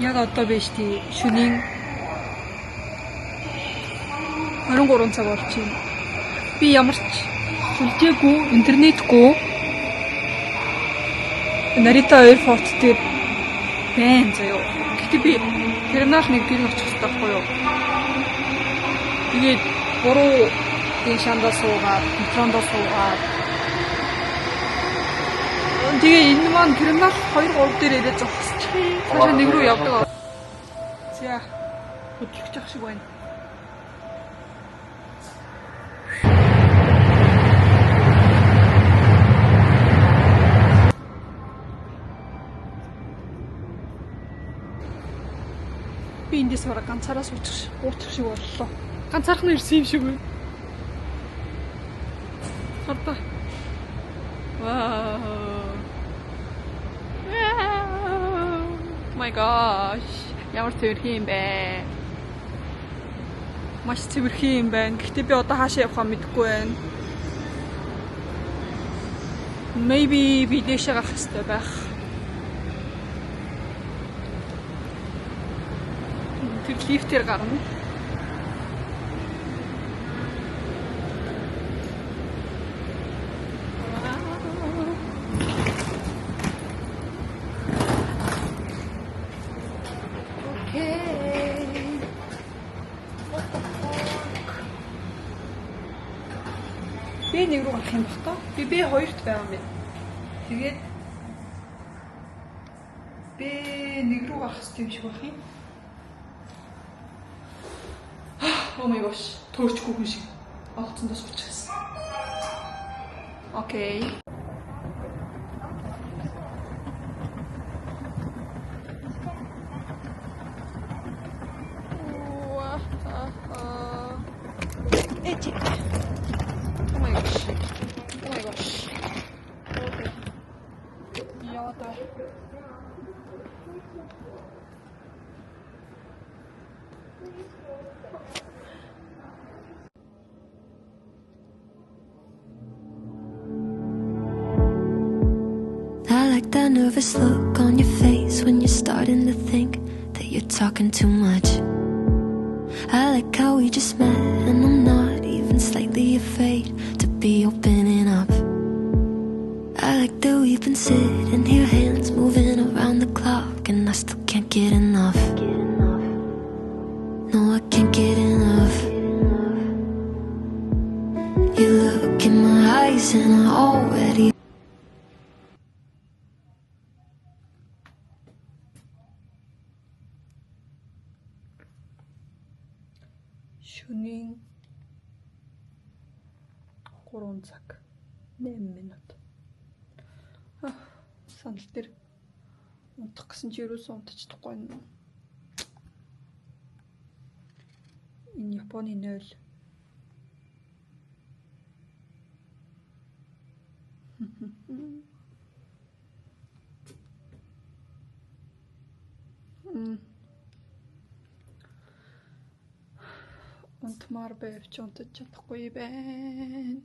Яг одоо биш тий шөнийн 23 цаг болж байна. Би ямар ч сүлжээгүй, интернетгүй Нарита Airport дээр байна заяа. Гэхдээ би тэрнийх нэг гэр очих хэрэгтэй байхгүй юу? Тэгээд буруу дэшандаа суугаад, метрондоо суугаад. Тэгээ энэ маань тэрнийх 2-3 дээр ирээд зогсчих. Цаашаа нэг рүү явдаг. За. Хөдлөж явах шиг байна. Би эндээс бараг ганцаараа суучих шиг боллоо. Ганцаархан ирсэн юм шиг байна. Хардаа. Вау. Oh my gosh. Ямар цэвэрхэн юм бэ? Маш цэвэрхэн юм байна. Гэхдээ би одоо хаашаа явахаа мэдэхгүй байна. Maybe би дэшээ гарах хэрэгтэй байх. Тэр лифтээр гарна. Би нэг рүү гарах юм баг та. Би B2-т байгаа юм байна. Тэгээд би нэг рүү гарах хэрэгтэй юм шиг байх юм. Oh my gosh. Төөрчгүй хүн шиг. Олцондоо суучихсан. Окей. Эти. Oh my gosh. Oh my gosh. Okay. Яата. I like that nervous look on your face when you're starting to think that you're talking too much. I like how we just met and I'm not even slightly afraid to be opening up. I like that we've been sitting here, hands moving around the clock, and I still can't get enough. No, I can't get enough. You look in my eyes and I already Шөнийн 3 цаг 8 минут. Санал дээр унтах гэсэн чи юусэн унтчихдаггүй юм. Энэ Японы 0. Унтмаар байвч унтаж чадахгүй байна.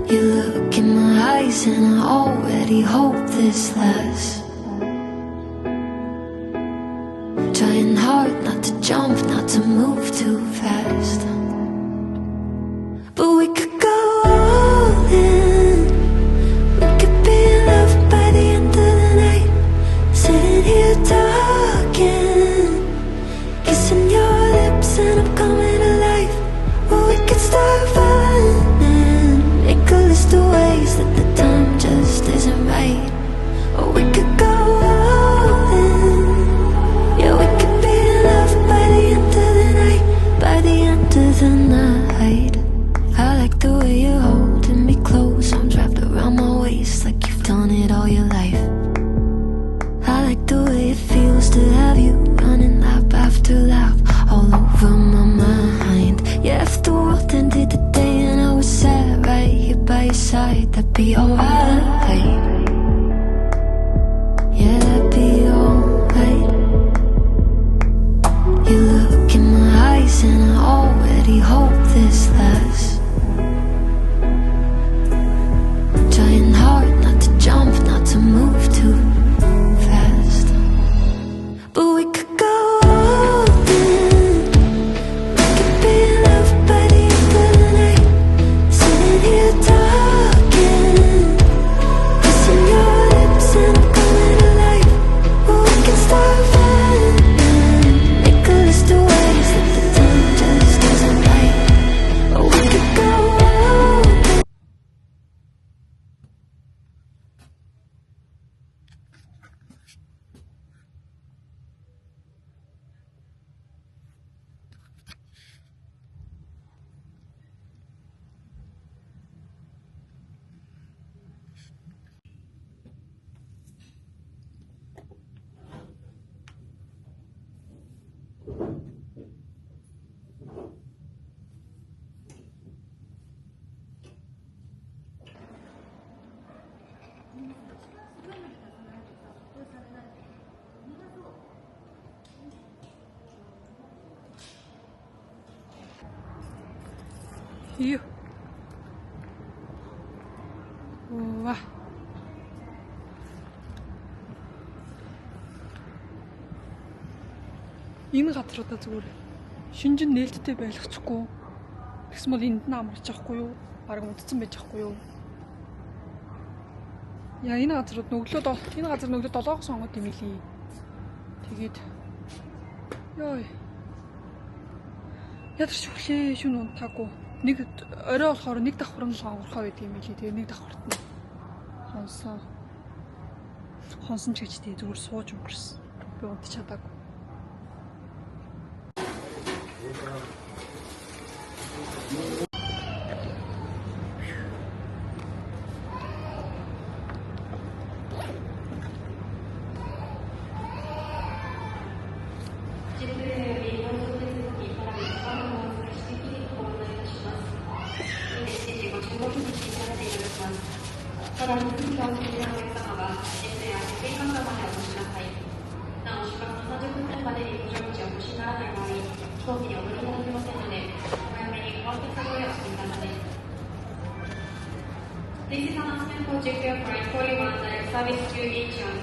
You look in my eyes and I already hope this lasts. Trying hard not to jump, not to move too fast. But we could go all in. We could be in love by the end of the night. Sitting here talking, kissing your lips and I'm coming alive. Or we could start running, make a list of ways that the time just isn't right. Or we could go all in. Yeah, we could be in love by the end of the night. By the end of the night. I like the way you're holding me close, arms wrapped around my waist like you've done it all your life. I like the way it feels to have you running lap after lap all over my mind. Yeah, if the world ended today and I was sat right here by your side, that'd be alright. Yeah, that'd be alright. You look in my eyes and I already hope this lasts. Trying hard not to jump, not to move too fast. But we could go all in. We could be loved by the end of the night. Sitting here talking, kissing your lips and coming alive. Or we can start running, make a list of ways that the time just doesn't bite. Or we could go all in. Юу. Ваа. Энэ газруудаа зүгээр шинжин нээлттэй байлгачихгүй. Тэгсэн бол энд нь амарч авахгүй юу? Бараг удцсан байж авахгүй юу? Яа энэ газрууд энэ газар нүглөө 7-ог сонгоод юм илий. Тэгээд ёо. Ядарч өглөө шүн унтаагүй. Нэг орой болохоор нэг давхар нь сонгорхоо байдаг юм билий. Тэгээ нэг давхарт нь хонсон ч гэж тий зүгээр сууж өнгөрсөн. Би унтч чадаагүй. This is announcement for JPL Prime 41 direct service to Incheon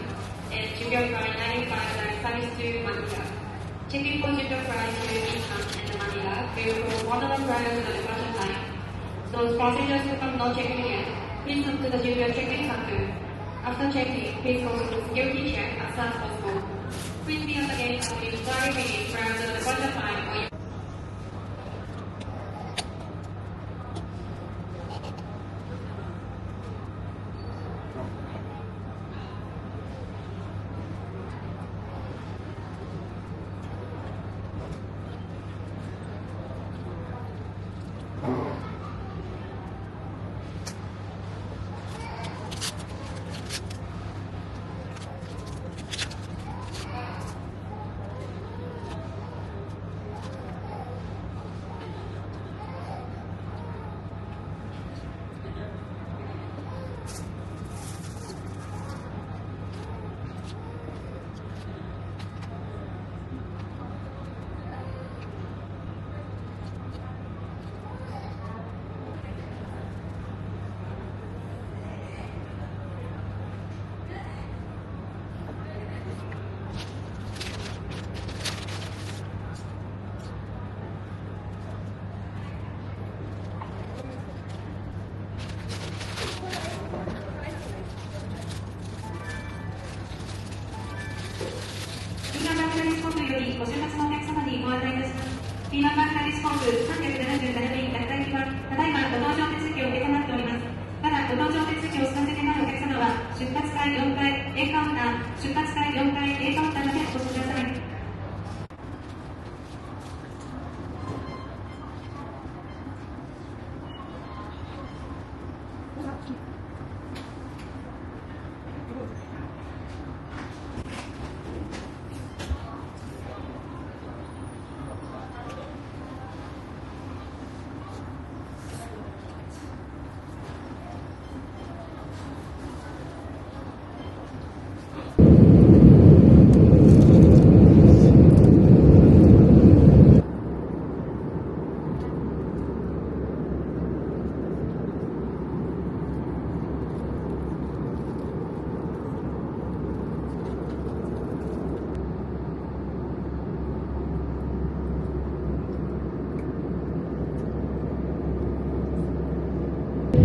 and JPL Prime 95 direct service to Manila. Checking for JPL Prime to Incheon and Manila will go 1 hour prior to the departure time. Those passengers who come not checking in, please come to the JPL check-in counter. After checking, please go to the security check as soon as possible. Please be at the gate at least 30 minutes prior to the departure time or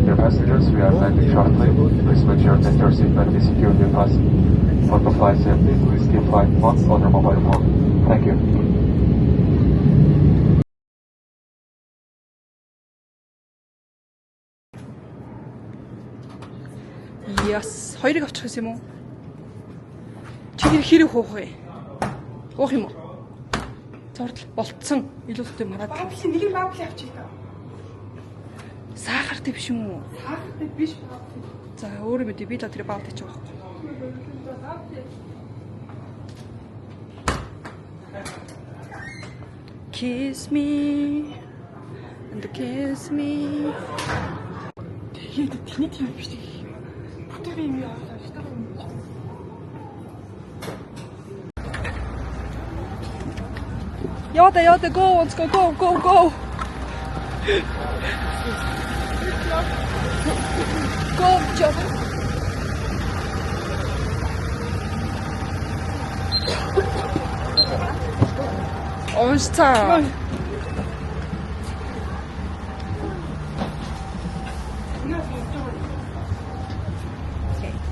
Dear passengers, we are landing shortly. Please make sure that your seatbelt is securely fastened. For the flight safety, please keep flight mode on your mobile phone. Thank you. Яс. Хоёрыг авчих гэсэн юм уу? Чи хэрэг хуух вэ? Уух юм уу? Зурдл болцсон. Илүү төдөө мараад. Баблын нэг нь баблын авчих таа. Сахартай биш юм уу? Сахартай биш баблын. За өөрөө мэдээ би л тэр баалт хийж байгаа. Kiss me and kiss me. Тэгээд тэний тийм биш. Бүтэн юм яа шүү дээ. Яда, go, let's go. Go, jump. Онцаа.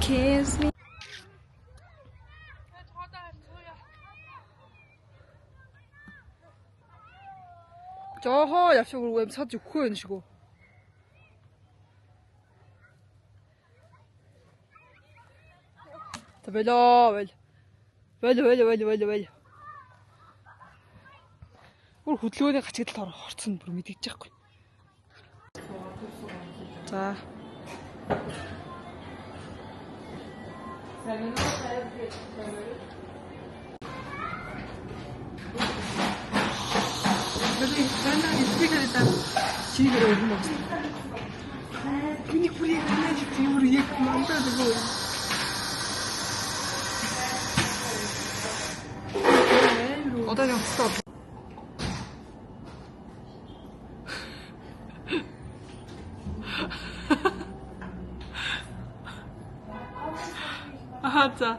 Kiss me. 저허 얍식으로 왜 사지 후에 시고. 자, vel. Бүр хөдөлгөөний гачигдал орцсон бүр мэдэгдэж байхгүй. За. 지금 얼마 먹었어? Миний бүрийг нээж тиймэр яг мандаа дэгөө. 어디가 없어? 아, 자.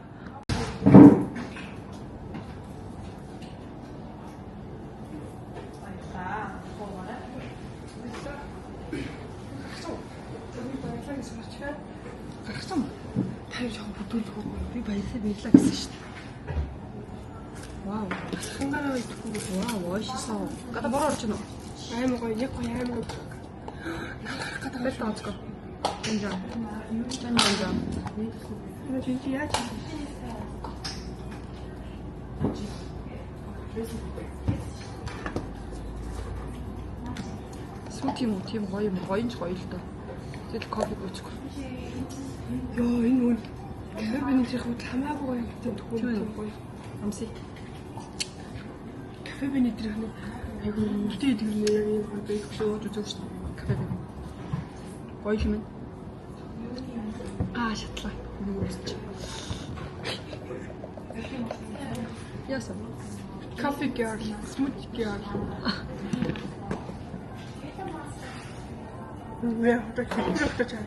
Тэр жоо бүтүүлэх үү? Би баярлалаа гэсэн шүү дээ. Вау. Хангаараа идэхгүй. Вау, 멋있어. 가다 뭐라 그러지 너? Аймаг гоё, яг гоё аймаг. 뺐다 어떡해. 된장. 된장. 나 진짜 яач. тийм гоё юм. Гоёнч гоё л доо. Тэгэл кофе гүйчих. Йоо, энэ үн кафений тэрхүү хамаагүй гоё гэдэг төгөө гоё. Амси. Кафений тэрхүү айгүй үлдээ идэх нь яг юм гоё хөшөөж үзэж шүү дээ. Кафе. Гоё юм. Аа, шатлаа. Нүгэрч. Яасан. Coffee girl, smoothie girl. Яа, так хэрэг тачаа.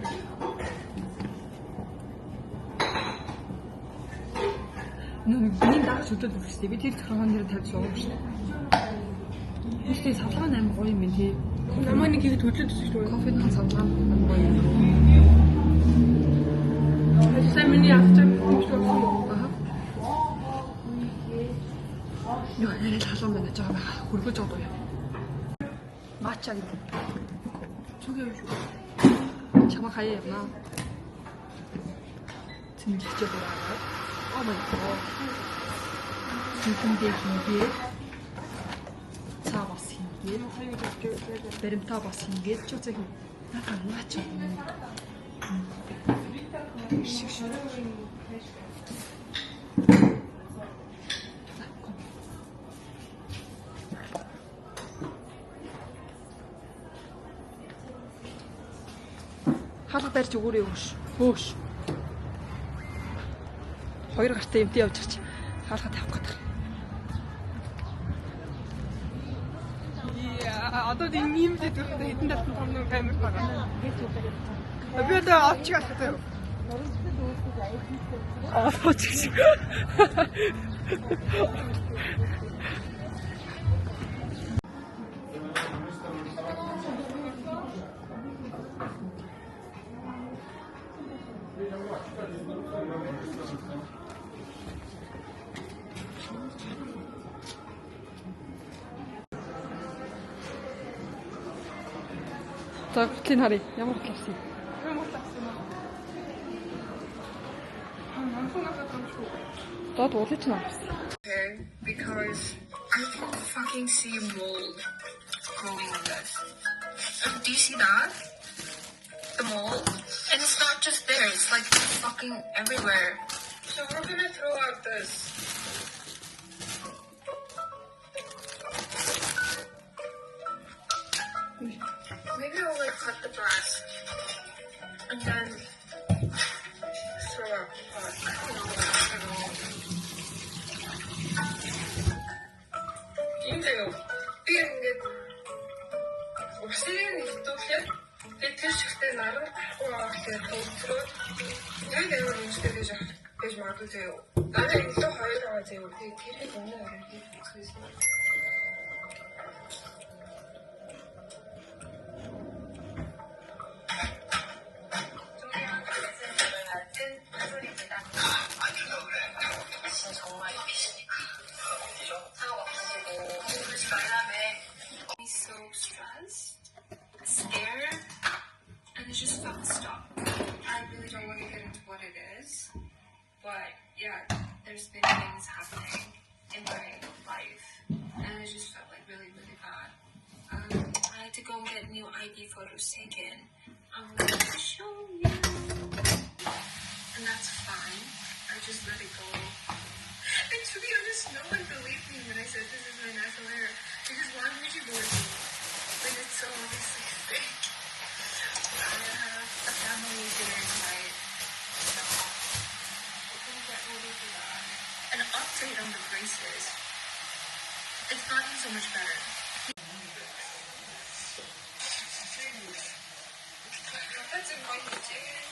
Миний дагаж хөдөлж үзчихсэн. Би тэр тохиолдол дээр тавьж байгаа юм шүү. Гэхдээ савлгаан аим гоё юм тий. Намаа нэг ихэд хөдлөж үзэж шүү. Кофений савлгаан гоё юм. Сайн миний авчаа шүү. Аа. Яа, нэр халуун байна жаа байгаа. Хөргөж байгаа юм. Мача гэдэг. Чүгээ юу шүү. Чамаа хаяа явна. Тэмдэглэж байгаа. Oh my god. Тэмдэглэж хийгээ. Цаа бас хийгээ. Баримтаа бас хийгээд ч үзэх юм. Наач. Хаалга барьж өгөөрэй хөөш. Хоёр гартаа юмтай явж байгаа чи хаалга тавих гэдэг. Яа, одоо тийм нэмлээд өгөхдөө хэдэн талсан томноо камер байгаа. Би одоо авчих гэдэг. Аа, чиг. За гутлыг харъя. Ямар гутал авсан юм? Дод уулыг чинь авсан. Because I can fucking see mold growing in this. Do you see that? The mold? And it's not just there, it's like fucking everywhere. So we're gonna throw out this. Maybe I'll like cut the grass and then throw out the pot. I don't know. Ингээм би ингээд урсгалын нэвтүүлээд би тэр шигтэй наран гарахгүй байгаа гэхээр төвлөрөө яг ямар юмштэй гэж магадгүй заяа. Дараа илүү хоёр байгаа заяа. Тэгээд тэр өнөө орон хийсэн. So stressed, scared, and it's just felt stuck. I really don't want to get into what it is, but yeah, there's been things happening in my life, and it just felt like really, really bad. I had to go and get new ID photos taken. I'm gonna show you, and that's fine. I just let it go. And to be honest, no one believed me when I said this is my natural hair. Because why would you believe me when it's so obviously fake? I have a family dinner tonight. So we're gonna get ready for that. An update on the braces. It's gotten so much better. That's in my jacket.